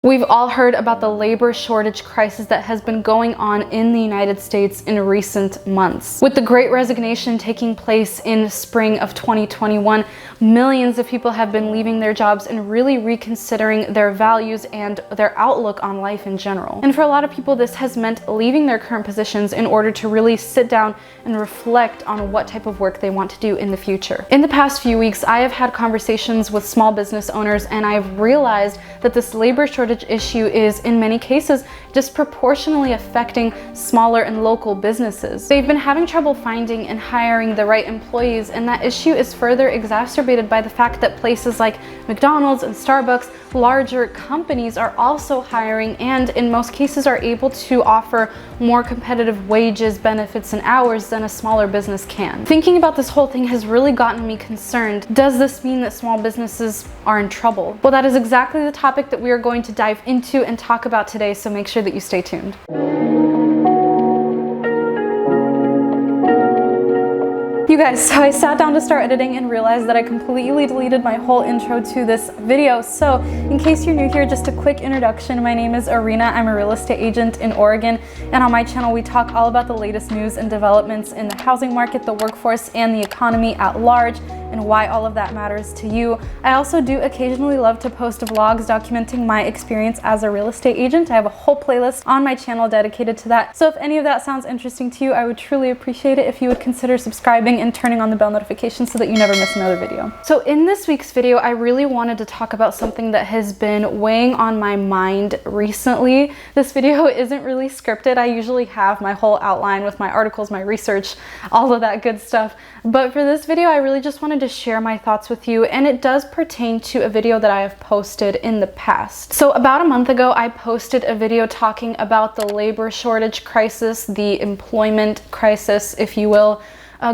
We've all heard about the labor shortage crisis that has been going on in the United States in recent months. With the Great Resignation taking place in spring of 2021, millions of people have been leaving their jobs and really reconsidering their values and their outlook on life in general. And for a lot of people, this has meant leaving their current positions in order to really sit down and reflect on what type of work they want to do in the future. In the past few weeks, I have had conversations with small business owners, and I've realized that this labor shortage issue is in many cases disproportionately affecting smaller and local businesses. They've been having trouble finding and hiring the right employees, and that issue is further exacerbated by the fact that places like McDonald's and Starbucks, larger companies, are also hiring and in most cases are able to offer more competitive wages, benefits, and hours than a smaller business can. Thinking about this whole thing has really gotten me concerned. Does this mean that small businesses are in trouble? Well, that is exactly the topic that we are going to dive into and talk about today, so make sure that you stay tuned. You guys, so I sat down to start editing and realized that I completely deleted my whole intro to this video. So in case you're new here, just a quick introduction. My name is Arena. I'm a real estate agent in Oregon, and on my channel we talk all about the latest news and developments in the housing market, the workforce, and the economy at large, and why all of that matters to you. I also do occasionally love to post vlogs documenting my experience as a real estate agent. I have a whole playlist on my channel dedicated to that. So if any of that sounds interesting to you, I would truly appreciate it if you would consider subscribing and turning on the bell notification so that you never miss another video. So in this week's video, I really wanted to talk about something that has been weighing on my mind recently. This video isn't really scripted. I usually have my whole outline with my articles, my research, all of that good stuff. But for this video, I really just wanted to share my thoughts with you, and it does pertain to a video that I have posted in the past. So about a month ago, I posted a video talking about the labor shortage crisis, the employment crisis, if you will,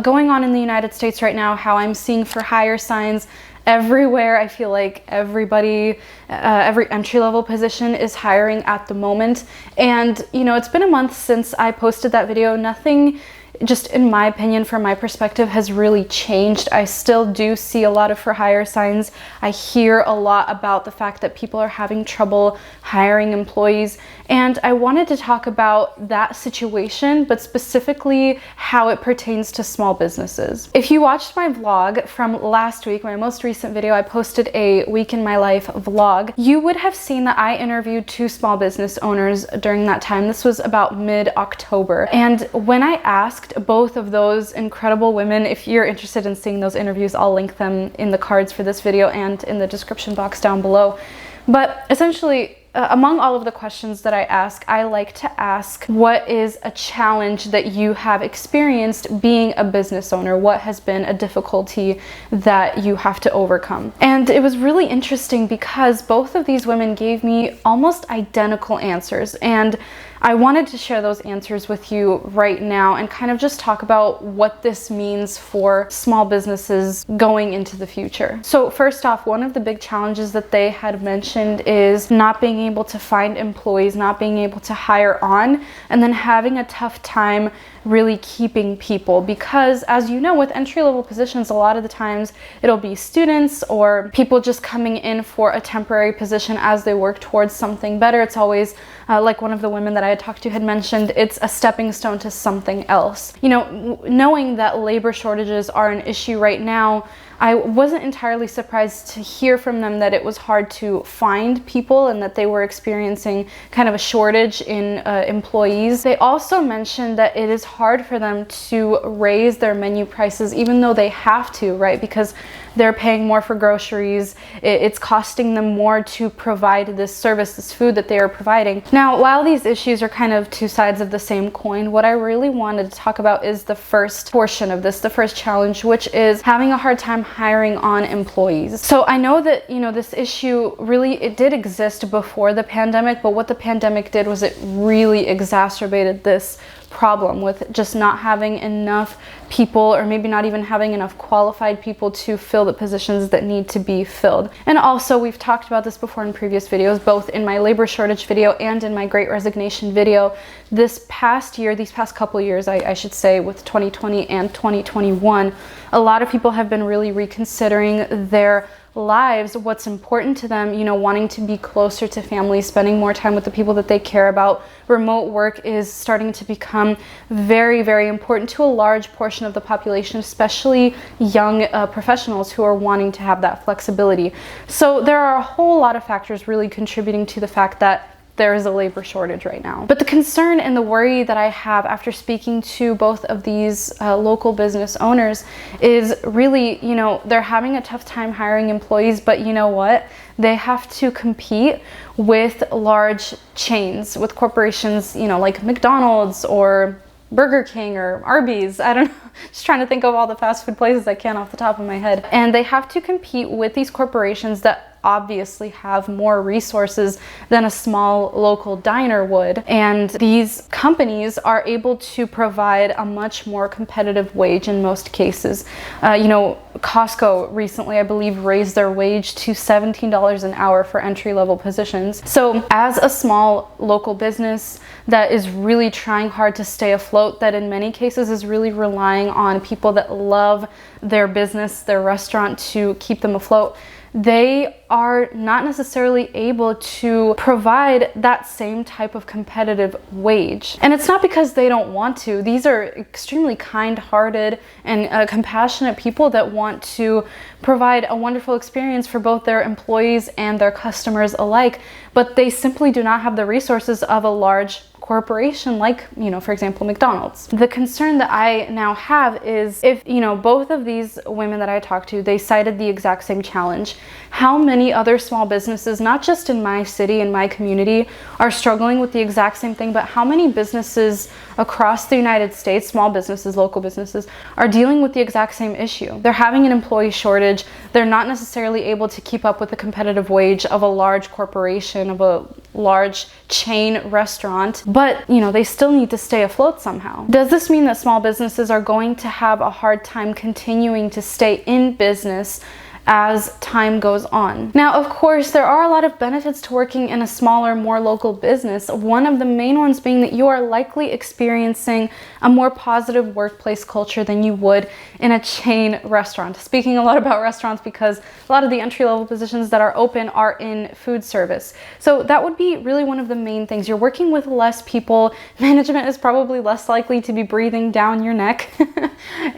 going on in the United States right now, how I'm seeing for hire signs everywhere. I feel like everybody, every entry-level position is hiring at the moment. And, you know, it's been a month since I posted that video. Nothing, just in my opinion, from my perspective, has really changed. I still do see a lot of for hire signs. I hear a lot about the fact that people are having trouble hiring employees, and I wanted to talk about that situation, but specifically how it pertains to small businesses. If you watched my vlog from last week, my most recent video, I posted a week in my life vlog, you would have seen that I interviewed two small business owners during that time. This was about mid-October, and when I asked both of those incredible women, if you're interested in seeing those interviews, I'll link them in the cards for this video and in the description box down below. But essentially, among all of the questions that I ask, I like to ask, what is a challenge that you have experienced being a business owner? What has been a difficulty that you have to overcome? And it was really interesting because both of these women gave me almost identical answers, and I wanted to share those answers with you right now and kind of just talk about what this means for small businesses going into the future. So first off, one of the big challenges that they had mentioned is not being able to find employees, not being able to hire on, and then having a tough time really keeping people, because as you know, with entry-level positions, a lot of the times it'll be students or people just coming in for a temporary position as they work towards something better. It's always like one of the women that I had talked to had mentioned, it's a stepping stone to something else. You know, knowing that labor shortages are an issue right now, I wasn't entirely surprised to hear from them that it was hard to find people and that they were experiencing kind of a shortage in employees. They also mentioned that it is hard for them to raise their menu prices even though they have to, right? Because they're paying more for groceries. It's costing them more to provide this service, this food that they are providing. Now, while these issues are kind of two sides of the same coin, what I really wanted to talk about is the first portion of this, the first challenge, which is having a hard time hiring on employees. So I know that, you know, this issue really, it did exist before the pandemic, but what the pandemic did was it really exacerbated this problem with just not having enough people, or maybe not even having enough qualified people to fill the positions that need to be filled. And also, we've talked about this before in previous videos, both in my labor shortage video and in my Great Resignation video. This past year, these past couple of years, I should say, with 2020 and 2021, a lot of people have been really reconsidering their lives, what's important to them, you know, wanting to be closer to family, spending more time with the people that they care about. Remote work is starting to become very, very important to a large portion of the population, especially young professionals who are wanting to have that flexibility. So there are a whole lot of factors really contributing to the fact that there is a labor shortage right now. But the concern and the worry that I have after speaking to both of these local business owners is really, you know, they're having a tough time hiring employees, but you know what? They have to compete with large chains, with corporations, you know, like McDonald's or Burger King or Arby's. I don't know, just trying to think of all the fast food places I can off the top of my head. And they have to compete with these corporations that obviously have more resources than a small local diner would. And these companies are able to provide a much more competitive wage in most cases. You know, Costco recently, I believe, raised their wage to $17 an hour for entry-level positions. So as a small local business that is really trying hard to stay afloat, that in many cases is really relying on people that love their business, their restaurant, to keep them afloat, they are not necessarily able to provide that same type of competitive wage. And it's not because they don't want to. These are extremely kind-hearted and compassionate people that want to provide a wonderful experience for both their employees and their customers alike, but they simply do not have the resources of a large corporation like, you know, for example, McDonald's. The concern that I now have is if, you know, both of these women that I talked to, they cited the exact same challenge. How many other small businesses, not just in my city and my community, are struggling with the exact same thing, but how many businesses across the United States, small businesses, local businesses, are dealing with the exact same issue? They're having an employee shortage. They're not necessarily able to keep up with the competitive wage of a large corporation, of a large chain restaurant, but you know, they still need to stay afloat somehow. Does this mean that small businesses are going to have a hard time continuing to stay in business as time goes on? Now, of course, there are a lot of benefits to working in a smaller, more local business. One of the main ones being that you are likely experiencing a more positive workplace culture than you would in a chain restaurant. Speaking a lot about restaurants because a lot of the entry-level positions that are open are in food service. So that would be really one of the main things. You're working with less people. Management is probably less likely to be breathing down your neck.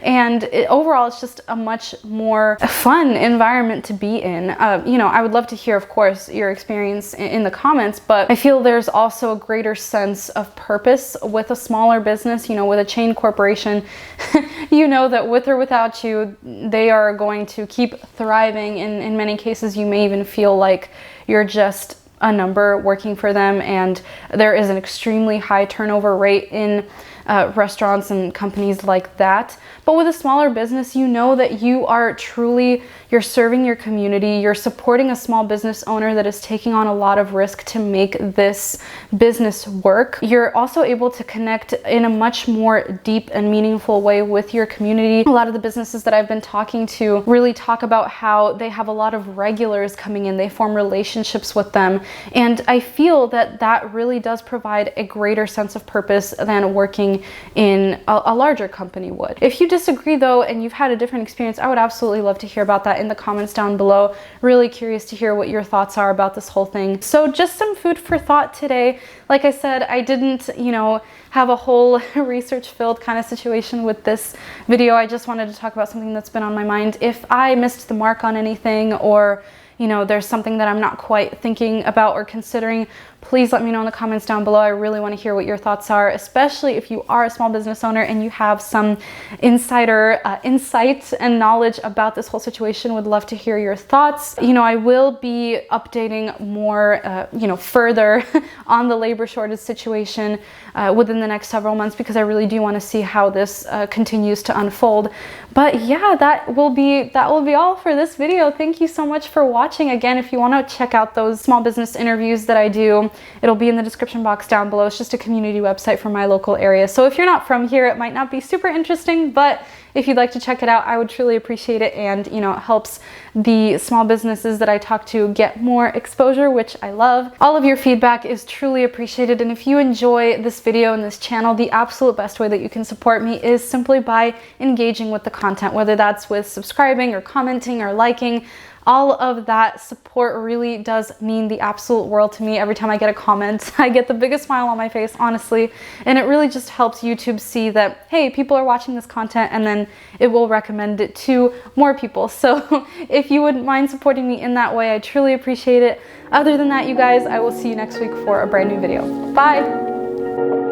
And overall, it's just a much more fun environment to be in. You know, I would love to hear, of course, your experience in the comments, but I feel there's also a greater sense of purpose with a smaller business. You know, with a chain corporation, you know that with or without you, they are going to keep thriving. In many cases, you may even feel like you're just a number working for them, and there is an extremely high turnover rate in restaurants and companies like that. But with a smaller business, you know that you are truly, you're serving your community, you're supporting a small business owner that is taking on a lot of risk to make this business work. You're also able to connect in a much more deep and meaningful way with your community. A lot of the businesses that I've been talking to really talk about how they have a lot of regulars coming in, they form relationships with them. And I feel that that really does provide a greater sense of purpose than working in a larger company would. If you disagree though, and you've had a different experience, I would absolutely love to hear about that in the comments down below. Really curious to hear what your thoughts are about this whole thing. So just some food for thought today. Like I said, I didn't, you know, have a whole research-filled kind of situation with this video. I just wanted to talk about something that's been on my mind. If I missed the mark on anything, or you know, there's something that I'm not quite thinking about or considering, please let me know in the comments down below. I really want to hear what your thoughts are, especially if you are a small business owner and you have some insider insight and knowledge about this whole situation. Would love to hear your thoughts. You know, I will be updating more, you know, further on the labor shortage situation within the next several months, because I really do want to see how this continues to unfold. But yeah, that will be all for this video. Thank you so much for watching. Again, if you want to check out those small business interviews that I do, it'll be in the description box down below. It's just a community website for my local area. So if you're not from here, it might not be super interesting, but if you'd like to check it out, I would truly appreciate it. And you know, it helps the small businesses that I talk to get more exposure, which I love. All of your feedback is truly appreciated. And if you enjoy this video and this channel, the absolute best way that you can support me is simply by engaging with the content, whether that's with subscribing or commenting or liking. all of that support really does mean the absolute world to me. Every time I get a comment, I get the biggest smile on my face, honestly. And it really just helps YouTube see that, hey, people are watching this content, and then it will recommend it to more people. So if you wouldn't mind supporting me in that way, I truly appreciate it. Other than that, you guys, I will see you next week for a brand new video. Bye!